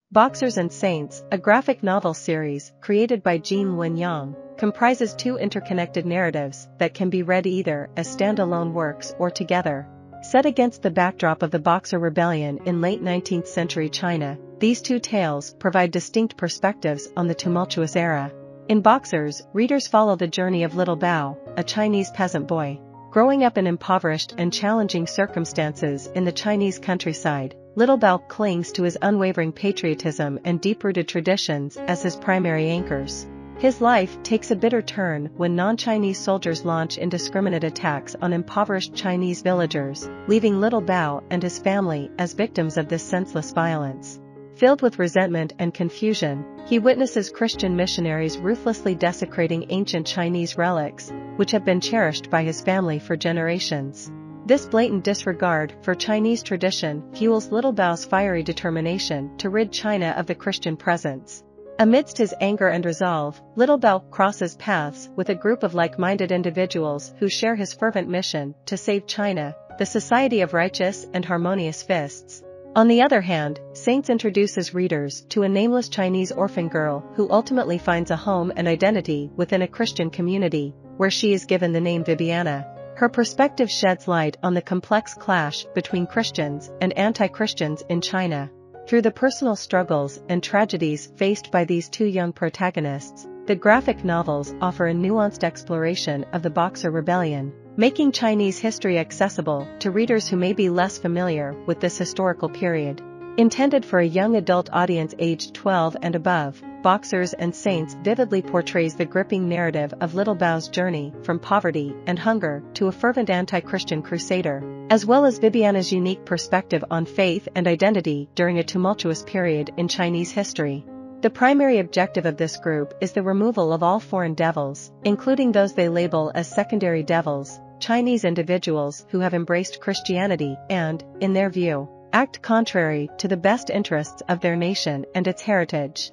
Boxers and Saints, a graphic novel series created by Gene Luen Yang, comprises two interconnected narratives that can be read either as standalone works or together. Set against the backdrop of the Boxer Rebellion in late 19th century China, these two tales provide distinct perspectives on the tumultuous era. In Boxers, readers follow the journey of Little Bao, a Chinese peasant boy. Growing up in impoverished and challenging circumstances in the Chinese countryside, Little Bao clings to his unwavering patriotism and deep-rooted traditions as his primary anchors. His life takes a bitter turn when non-Chinese soldiers launch indiscriminate attacks on impoverished Chinese villagers, leaving Little Bao and his family as victims of this senseless violence. Filled with resentment and confusion, he witnesses Christian missionaries ruthlessly desecrating ancient Chinese relics, which have been cherished by his family for generations. This blatant disregard for Chinese tradition fuels Little Bao's fiery determination to rid China of the Christian presence. Amidst his anger and resolve, Little Bao crosses paths with a group of like-minded individuals who share his fervent mission to save China, the Society of Righteous and Harmonious Fists. On the other hand, Saints introduces readers to a nameless Chinese orphan girl who ultimately finds a home and identity within a Christian community, where she is given the name Vibiana. Her perspective sheds light on the complex clash between Christians and anti-Christians in China. Through the personal struggles and tragedies faced by these two young protagonists, the graphic novels offer a nuanced exploration of the Boxer Rebellion, making Chinese history accessible to readers who may be less familiar with this historical period. Intended for a young adult audience aged 12 and above, Boxers and Saints vividly portrays the gripping narrative of Little Bao's journey from poverty and hunger to a fervent anti-Christian crusader, as well as Vibiana's unique perspective on faith and identity during a tumultuous period in Chinese history. The primary objective of this group is the removal of all foreign devils, including those they label as secondary devils, Chinese individuals who have embraced Christianity and, in their view, act contrary to the best interests of their nation and its heritage.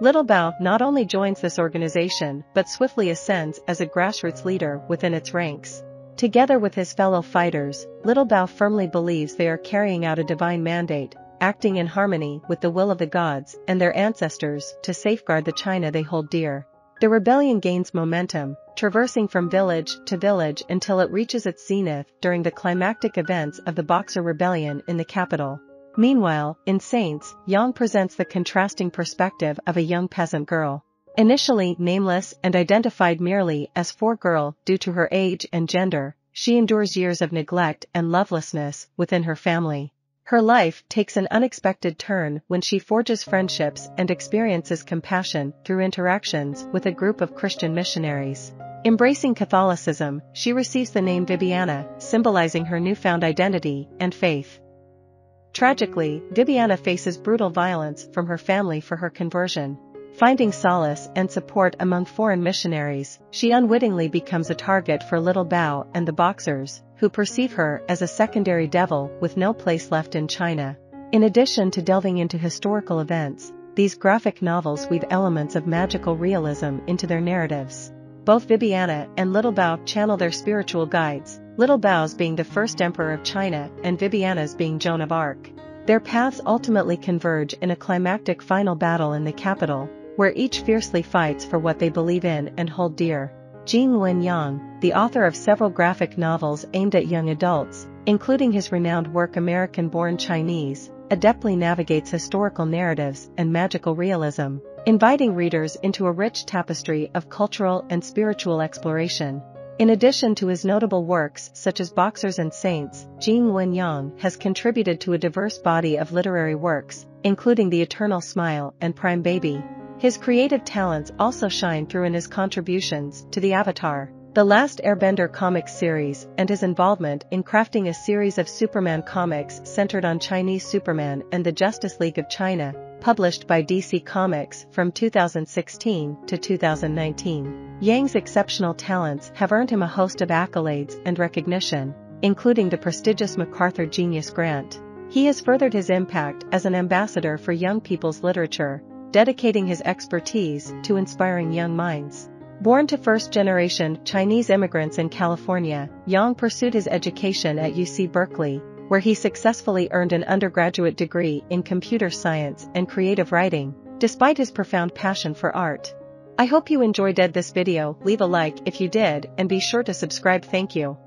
Little Bao not only joins this organization but swiftly ascends as a grassroots leader within its ranks. Together with his fellow fighters, Little Bao firmly believes they are carrying out a divine mandate, acting in harmony with the will of the gods and their ancestors to safeguard the China they hold dear. The rebellion gains momentum, traversing from village to village until it reaches its zenith during the climactic events of the Boxer Rebellion in the capital. Meanwhile, in Saints, Yang presents the contrasting perspective of a young peasant girl. Initially nameless and identified merely as For-Girl due to her age and gender, she endures years of neglect and lovelessness within her family. Her life takes an unexpected turn when she forges friendships and experiences compassion through interactions with a group of Christian missionaries. Embracing Catholicism, she receives the name Vibiana, symbolizing her newfound identity and faith. Tragically, Vibiana faces brutal violence from her family for her conversion. Finding solace and support among foreign missionaries, she unwittingly becomes a target for Little Bao and the Boxers, who perceive her as a secondary devil with no place left in China. In addition to delving into historical events, these graphic novels weave elements of magical realism into their narratives. Both Vibiana and Little Bao channel their spiritual guides, Little Bao's being the first emperor of China and Vibiana's being Joan of Arc. Their paths ultimately converge in a climactic final battle in the capital, where each fiercely fights for what they believe in and hold dear. Gene Luen Yang, the author of several graphic novels aimed at young adults, including his renowned work American-Born Chinese, adeptly navigates historical narratives and magical realism, inviting readers into a rich tapestry of cultural and spiritual exploration. In addition to his notable works such as Boxers and Saints, Gene Luen Yang has contributed to a diverse body of literary works, including The Eternal Smile and Prime Baby. His creative talents also shine through in his contributions to the Avatar, The Last Airbender comics series and his involvement in crafting a series of Superman comics centered on Chinese Superman and the Justice League of China, published by DC Comics from 2016 to 2019. Yang's exceptional talents have earned him a host of accolades and recognition, including the prestigious MacArthur Genius Grant. He has furthered his impact as an ambassador for young people's literature, dedicating his expertise to inspiring young minds. Born to first-generation Chinese immigrants in California, Yang pursued his education at UC Berkeley, where he successfully earned an undergraduate degree in computer science and creative writing, despite his profound passion for art. I hope you enjoyed this video. Leave a like if you did and be sure to subscribe. Thank you.